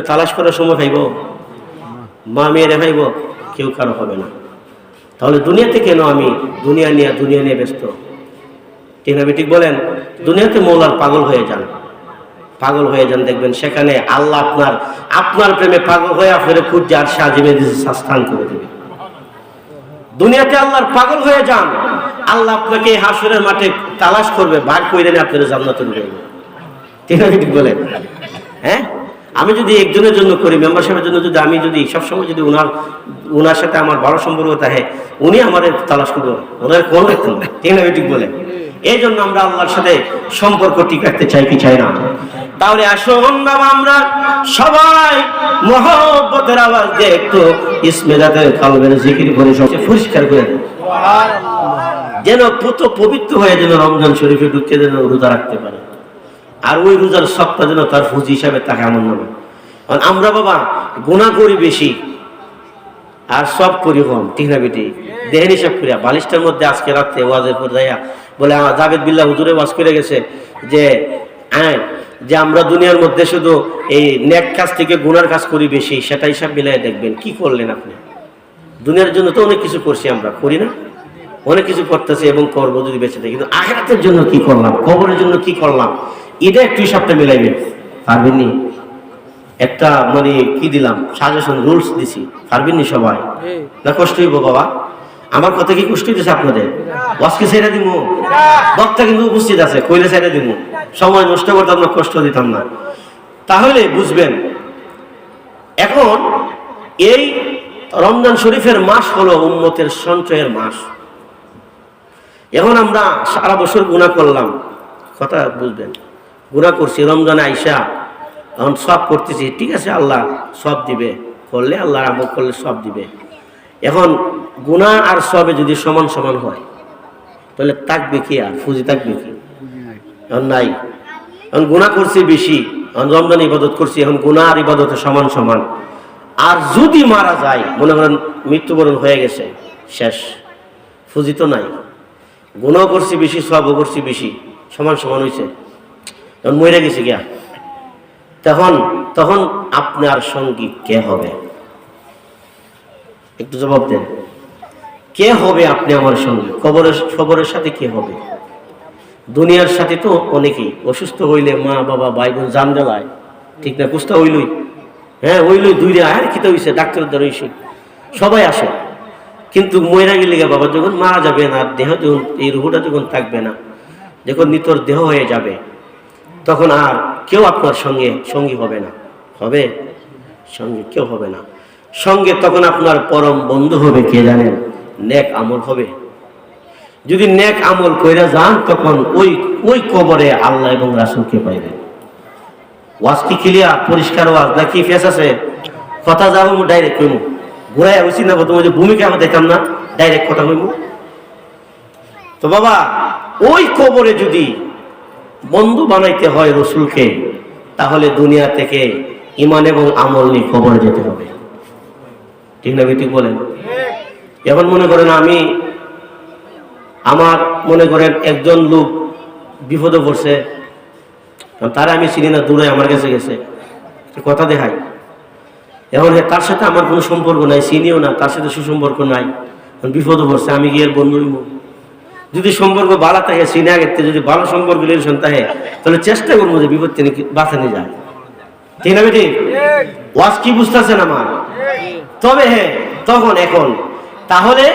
তালাশ করার সময় পাইব? মা মেয়েরে পাইব? কেউ কারো হবে না। তাহলে দুনিয়াতে কেন আমি দুনিয়া নিয়ে ব্যস্ত? ঠিক না ঠিক বলেন? দুনিয়াতে মৌলার পাগল হয়ে যান, দেখবেন সেখানে আল্লাহ আপনার প্রেমে পাগল হয়ে আপনার খুঁজছে আর সাজিমে স্থান করে দেবে। দুনিয়াতে আল্লাহর পাগল হয়ে যান, আল্লাহ আপনাকে হাসরের মাঠে তালাশ করবে, বার করে দেন, আপনার জান্নাতে নিয়ে যাবে। ঠিক না ঠিক বলেন? হ্যাঁ, আমি যদি একজনের জন্য করি, মেম্বারশিপের জন্য যদি আমি যদি সবসময় যদি ওনার সাথে আমার ভালো সম্পর্ক থাকে, উনি আমার তালাশ করবো, ওনার কোন দেখুন। ঠিক না ঠিক বলেন? এই জন্য আমরা আল্লাহর সাথে সম্পর্ক ঠিক রাখতে চাই কি চাই না? তাহলে আসুন বাবা, আমরা সবাই মহব্বতের আওয়াজ দিয়ে একটু ইসমে জাতের কালবের জিকির করে সবচেয়ে পরিষ্কার করে দেন, যেন পবিত্র হয়ে যেন রমজান শরীফে ঢুকে যেন রোজা রাখতে পারে। আর ওই রোজার সপ্তাহ যেন তার ফুজি হিসাবে তাকে আমল নামে। আমরা বাবা গুনাহ করি বেশি আর সব করি কম। ঠিক না বেটি? দেহের হিসাব করিয়া বালিশটার মধ্যে আজকে রাত্রে ওয়াজের পর যাইয়া বলে জাবেদ বিল্লাহ হুজুরে ওয়াজ করে গেছে যে আমরা দুনিয়ার মধ্যে শুধু এই নেক কাজ থেকে গুনার কাজ করি বেশি, সেটা হিসাব মিলাই দেখবেন। কি করলেন আপনি? দুনিয়ার জন্য তো অনেক কিছু করছি, আমরা করি না? অনেক কিছু করতেছি এবং করবো যদি বেঁচে থাকি, কিন্তু আখিরাতের জন্য কি করলাম, কবরের জন্য কি করলাম, এটা একটু হিসাবটা মিলাইবেন। পারবেননি? একটা মানে কি দিলাম সাজেশন, রুলস দিছি, পারবেননি সবাই? না কষ্ট হইব বাবা? আমার কথা কি কষ্ট হইতেছে আপনাদের? ওয়াজকে ছেড়ে দিব, বক্তা কিন্তু উপস্থিত আছে, কইলে ছেড়ে দিব, সময় নষ্ট করতাম না, কষ্ট দিতাম না। তাহলে বুঝবেন, এখন এই রমজান শরীফের মাস হলো উম্মতের সঞ্চয়ের মাস। এখন আমরা সারা বছর গুনাহ করলাম, কথা বুঝবেন, গুনাহ করছি, রমজানে আইসা এখন সব করতেছি, ঠিক আছে, আল্লাহ সব দিবে, করলে আল্লাহ আমল করলে সব দিবে। এখন গুনাহ আর সবে যদি সমান সমান হয়, তাহলে থাকবে কি আর ফুজি থাকবে কি? এখন নাই। এখন গুনাহ করছি বেশি, এখন রমজান ইবাদত করছি, এখন গুনাহ আর ইবাদতে সমান সমান। আর যদি মারা যায়, মনে করেন মৃত্যুবরণ হয়ে গেছে, শেষ, ফুজি তো নাই। গুনাহ করছি বেশি, সবও করছি বেশি, সমান সমান হয়েছে, এখন মরে গেছে গিয়া, তখন আপনার সঙ্গী কে হবে? একটু জবাব দেন, কে হবে আপনি আমার সঙ্গে? খবরের সাথে কে হবে? দুনিয়ার সাথে তো অনেকেই অসুস্থ হইলে মা বাবা ভাই বোন জান জ্বালায়, ঠিক না? কুস্তা হইলই, হ্যাঁ হইলই, দুইরে আর কি তো হইছে, ডাক্তারের দ্বারা হইছে, সবাই আসে। কিন্তু ময়রা গেলে বাবা যখন মারা যাবে না, দেহ যখন এই রুহটা যখন থাকবে না, যখন নিতর দেহ হয়ে যাবে, তখন আর কেউ আপনার সঙ্গী হবে না। হবে সঙ্গে? কেউ হবে না সঙ্গে। তখন আপনার পরম বন্ধু হবে কে জানেন? নেক আমল হবে। যদি নেক আমল কইরা যান, তখন ওই কবরে আল্লাহ এবং রাসূলকে পাইবেন। ওয়াজ কি ক্লিয়ার, পরিষ্কার ওয়াজ নাকি ফেস আছে? কথা যাবো ডাইরেক্ট কইমু, ঘুরাই হইছি না, তোমার যে ভূমিকা আমরা দেখতাম না, ডাইরেক্ট কথা কইমু। তো বাবা, ওই কবরে যদি বন্ধু বানাইতে হয় রসুলকে, তাহলে দুনিয়া থেকে ঈমান এবং আমল নিয়ে কবরে যেতে হবে। ঠিক না ঠিক বলেন? এখন মনে করেন আমার মনে করেন একজন লোক বিপদে পড়ছে, তারা আমি চিনি না, দূরে আমার কাছে গেছে, কথা দেখাই। এখন তার সাথে আমার কোনো সম্পর্ক নাই, চিনিও না, তার সাথে সুসম্পর্ক নাই, বিপদে পড়ছে, আমি গিয়ে বন্ধু হইব। যদি সম্পর্ক ভালো থাকে, চিনে আগের থেকে যদি ভালো সম্পর্ক রিলেশন থাকে, তাহলে চেষ্টা করবো যে বিপদ থেকে বাঁচানো যায়। ঠিক না বেটি? ওয়াজ কি বুঝতেছেন আমার? তবে হ্যাঁ, এখন তাহলে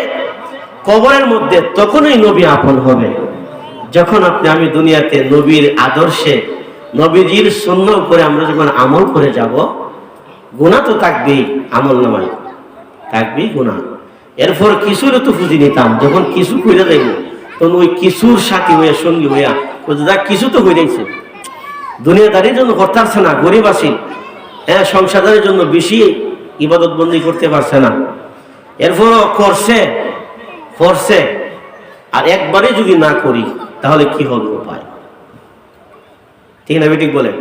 কবরের মধ্যে তখনই নবী আপন হবে, যখন আমি দুনিয়াতে নবীর আদর্শে, নবীজির সুন্নাহ উপরে আমরা যখন আমল করে যাব। গুনাহ তো থাকবেই, আমল নামায় থাকবেই গুনাহ। এরপর কিছুর তো খুঁজি নিতাম, যখন কিছু কইরা যাইব, তখন ওই কিছুর সাথী হইয়া, সঙ্গী হইয়া, কিছু তো হয়ে যাইছে, দুনিয়াদারির জন্য করতে পারছে না, গরিব আছি, হ্যাঁ, সংসারের জন্য বেশি ইবাদত বন্দি করতে পারছে না, এরপরও করছে, আর একবারে যদি না করি, তাহলে কি হবে উপায়? ঠিক না বেঠিক বলেন?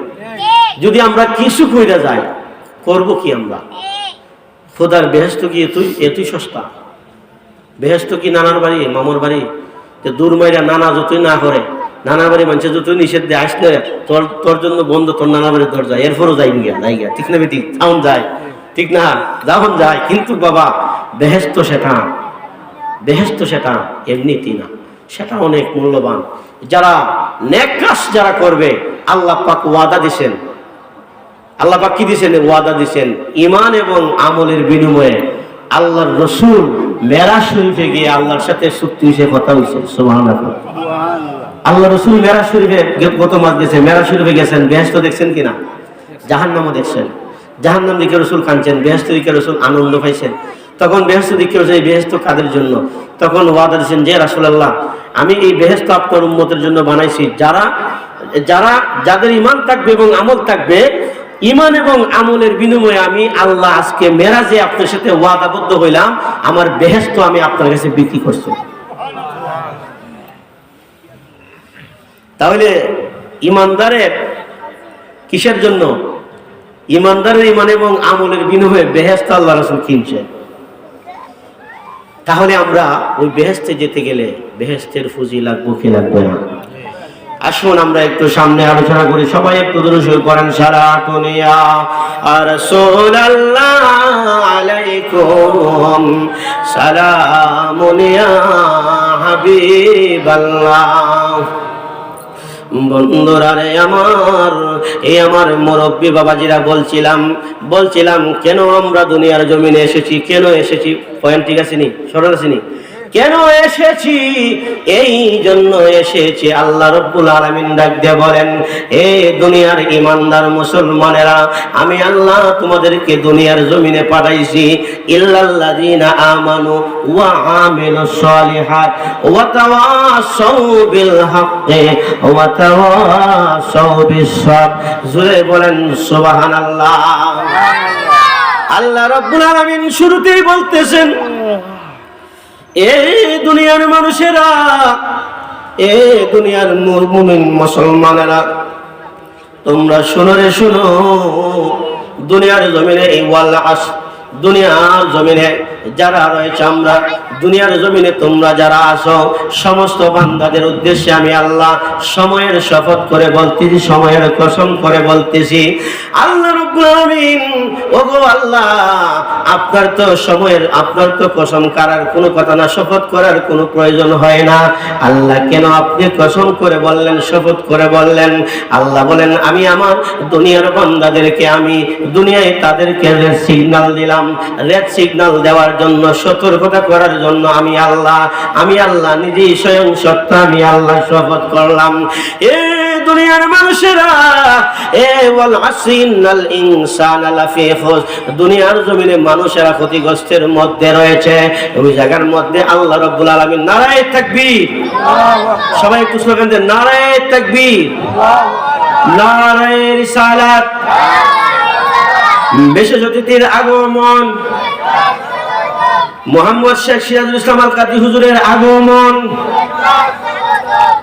যদি আমরা কিছু কইরা যাই, করবো কি আমরা? খোদার বেহেশত কি এতই সস্তা? বেহেশত কি নানার বাড়ি, মামুর বাড়ি? দূর মাইরা নানা যতই না করে, নানা বাড়ি মানুষের যত নিষেধ দিয়ে আস না, তোর জন্য বন্ধ তোর নানা বাড়ির দরজা, এরপরও যাই গিয়া নাই গিয়া, ঠিক না বেটি? তাও যায়, ঠিক না? যখন যায়, কিন্তু বাবা বেহেশত সেটা, বেহেশত সেটা এমনিতেই না, সেটা অনেক মূল্যবান। যারা নেক কাজ যারা করবে, আল্লাহ পাক ওয়াদা দিছেন, আল্লাহ পাক কি দিছেন? ওয়াদা দিছেন ঈমান এবং আমলের বিনিময়ে। আল্লাহর রাসূল মেরাজ শরীফে গিয়ে আল্লাহর সাথে চুক্তি হিসেবে কথা হইছে। সুবহানাল্লাহ। আল্লাহ রাসূল মেরাজ শরীফে গত মাস গেছে, মেরাজ শরীফে গেছেন, বেহেশত দেখছেন কিনা? জাহান্নামও দেখছেন। জাহান্নাম দিকে রাসূল কাঁদছেন, বেহেশত দিকে রাসূল আনন্দ পাইছেন। তখন বেহেশত দিকে এই বেহেশত কাদের জন্য? তখন ওয়াদা দিয়েছেন যে রাসূলুল্লাহ, আমি এই বেহেশত আপনার উম্মতের জন্য বানাইছি, যাদের ঈমান থাকবে এবং আমল থাকবে, ঈমান এবং আমলের বিনিময়ে আমি আল্লাহ আজকে মেরাজে আপনার সাথে ওয়াদাবদ্ধ হইলাম, আমার বেহেশত আমি আপনার কাছে বিক্রি করছি। তাহলে ঈমানদারের কিসের জন্য? ঈমানদারের ঈমান এবং আমলের বিনিময়ে বেহেশত আল্লাহ রাসূল কিনছেন। তাহলে আমরা ওই বেহেশতে যেতে গেলে বেহেশতের ফুজি লাগবো কি লাগবে না? আসুন আমরা একটু সামনে আলোচনা করি। সবাই একটু দরুদ শরীফ পড়েন। সালাতুন ইয়া রাসূলুল্লাহ আলাইকুম, সালামুন ইয়া হাবিবাল্লাহ। বন্ধুরা রে আমার, এই আমার মুরব্বী বাবাজিরা বলছিলাম কেন আমরা দুনিয়ার জমিনে এসেছি, কেন এসেছি? পয়েন্ট ঠিক আছে নি? সরল আছে নি? কেন এসেছি? এই জন্য এসেছি, আল্লাহ রাব্বুল আলামিন ডাক দিয়ে বলেন, এ দুনিয়ার ঈমানদার মুসলমানেরা, আমি আল্লাহ তোমাদেরকে দুনিয়ার জমিনে পাঠাইছি ইল্লাল্লাযীনা আমানু ওয়া আমিলুস সালিহাত ওয়া তাওয়াসাউ বিল হাক্কি ওয়া তাওয়াসাউ বিস সাবর। জোরে বলেন সুবহানাল্লাহ। আল্লাহ রাব্বুল আলামিন শুরুতেই বলতেছেন, এই দুনিয়ার মানুষেরা, এই দুনিয়ার মুমিন মুসলমানেরা, তোমরা শোনো রে শোনো, দুনিয়ার জমিনে এই ওয়াল আস, দুনিয়ার জমিনে যারা রয়েছে, আমরা দুনিয়ার জমিনে তোমরা যারা আসো, সমস্ত বান্দাদের উদ্দেশ্যে আমি আল্লাহ সময়ের শপথ করে বলতেছি, সময়ের কসম করে বলতেছি, আল্লাহ রাব্বুল আলামিন, ওগো আল্লাহ, আপনার তো সময়ের, আপনার তো কসম করার কোনো কথা না, শপথ করার কোনো প্রয়োজন হয় না। আল্লাহ কেন আপনি কসম করে বললেন, শপথ করে বললেন? আল্লাহ বলেন, আমি আমার দুনিয়ার বান্দাদেরকে, আমি দুনিয়ায় তাদেরকে রেড সিগন্যাল দিলাম। রেড সিগন্যাল দেওয়ার জন্য, সতর্কতা করার জন্য আমি আল্লাহ নিজেই স্বয়ং সত্য, আমি আল্লাহ শপথ করলাম। এ দুনিয়ার মানুষেরা, এ ওয়াল আসরিনাল ইনসানা লাফি খুস, দুনিয়ার জমিনে মানুষেরা ক্ষতিগ্রস্তের মধ্যে রয়েছে। ওই জায়গার মধ্যে আল্লাহ রাব্বুল আলামিন, নারায়ে তাকবীর, সবাই একটু স্লোগান দেন, নারায়ে তাকবীর, নারায়ে রিসালাত, বিশেষ অতিথির আগমন, মুহাম্মদ শেখ সিরাজুল ইসলাম আল কাদরি হুজুরের আগমন,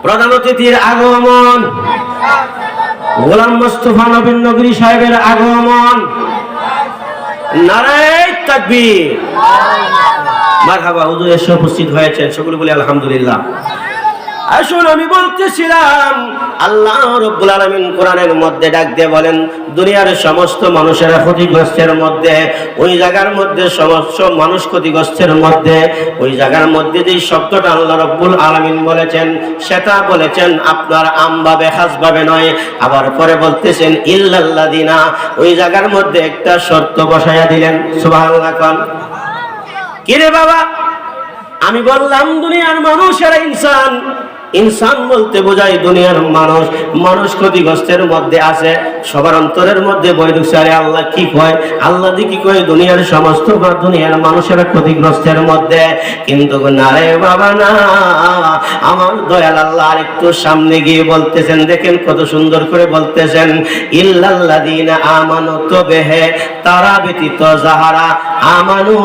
প্রধান অতিথির আগমন, গোলাম মুস্তাফা নবীন নগরী সাহেবের আগমন, নারায়ে তাকবীর, মারহাবা। হুজুর এসে উপস্থিত হয়েছেন, সকলে বলি আলহামদুলিল্লাহ। আসুন, আমি বলতেছিলাম, আল্লাহ রাব্বুল আলামিন কোরআনের মধ্যে ডাক দিয়ে বলেন, দুনিয়ার সমস্ত মানুষেরা ক্ষতিগ্রস্তের মধ্যে, ওই জায়গার মধ্যে সমস্ত মানুষ ক্ষতিগ্রস্তের মধ্যে, ওই জায়গার মধ্যে যে শব্দটা আল্লাহ রাব্বুল আলামিন বলেছেন, সেটা বলেছেন আপনার আমভাবে খাসভাবে নয়। আবার পরে বলতেছেন ইল্লাল্লাযিনা, ওই জায়গার মধ্যে একটা শর্ত বসায়া দিলেন। সুবহানাল্লাহ। কোন কিরে বাবা, আমি বললাম দুনিয়ার মানুষেরা ইনসান, ইনসান বলতে বোঝায় দুনিয়ার মানুষ ক্ষতিগ্রস্তের মধ্যে আছে। সবার অন্তরের মধ্যে বই ঢুকছে, আরে আল্লাহ কি কয়? আল্লাহ দি কি কয়? দুনিয়ার সমস্ত দুনিয়ার মানুষেরা ক্ষতিগ্রস্তের মধ্যে। কিন্তু না রে বাবা না, আমার দয়াল আল্লাহ আরেকটু সামনে গিয়ে বলতেছেন, দেখেন কত সুন্দর করে বলতেছেন, ইল্লাল্লাযীনা আমানু, তবে হে তারা ব্যতীত যাহারা, আমানু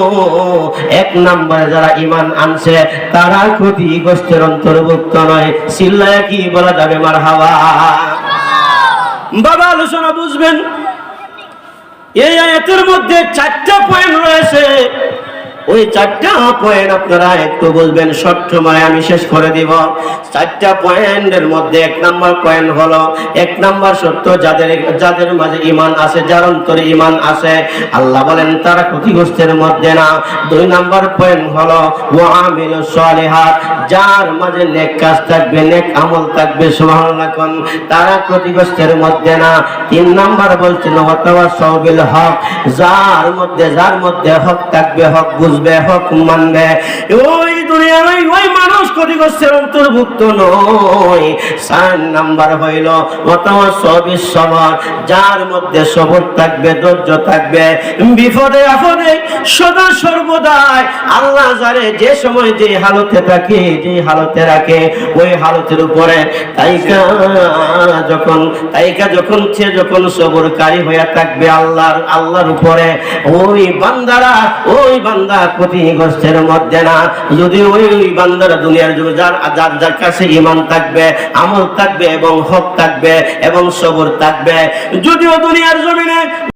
এক নম্বরে যারা ঈমান আনছে, তারা ক্ষতিগ্রস্তের অন্তর্ভুক্ত নয়। চিল্লায় কি বলা যাবে? মারহাবা। বাবা আলোচনা বুঝবেন, এই আয়াতের মধ্যে 4টা পয়েন্ট রয়েছে। ওই 4টা পয়েন্ট আপনারা একটু বুঝবেন, শর্ট সময়ে আমি শেষ করে দিব। 4টা পয়েন্টের মধ্যে 1 নাম্বার পয়েন্ট হলো, 1 নাম্বার সত্য, যাদের মাঝে ঈমান আছে, যার অন্তরে ঈমান আছে, আল্লাহ বলেন তারা ক্ষতিগ্রস্তের মধ্যে না। 2 নাম্বার পয়েন্ট হলো ওয়া আমিলুস সালিহাত, যার মাঝে নেক কাজ থাকবে, নেক আমল থাকবে, সুবহানাল্লাহ, তারা ক্ষতিগ্রস্তের মধ্যে না। 3 নাম্বার বলছেন ওয়া তাওয়াসাউ বিল হক, যার মধ্যে হক থাকবে, হক বুঝবে, হক মানবে, ওই দুনিয়ার ওই মানুষ ক্ষতিগ্রস্তের অন্তর্ভুক্ত নয়। 4 নাম্বার হইল ওয়া তাওয়াসাউ বিস সবর, যার মধ্যে সবর থাকবে, ধৈর্য থাকবে, বিপদে আপদে সদা সর্বদাই আল্লাহ যারে যে সময় যে হালতে থাকে, যে হালতে রাখে, ওই হালতের উপরে তাইকা যখন সে সবরকারী হয়ে থাকবে আল্লাহর উপরে, ওই বান্দা ক্ষতিগ্রস্তের মধ্যে না। যদি ওই বান্দারা দুনিয়ার যুগে যার কাছে ঈমান থাকবে, আমল থাকবে এবং হক থাকবে এবং সবর থাকবে, যদিও দুনিয়ার জমিনে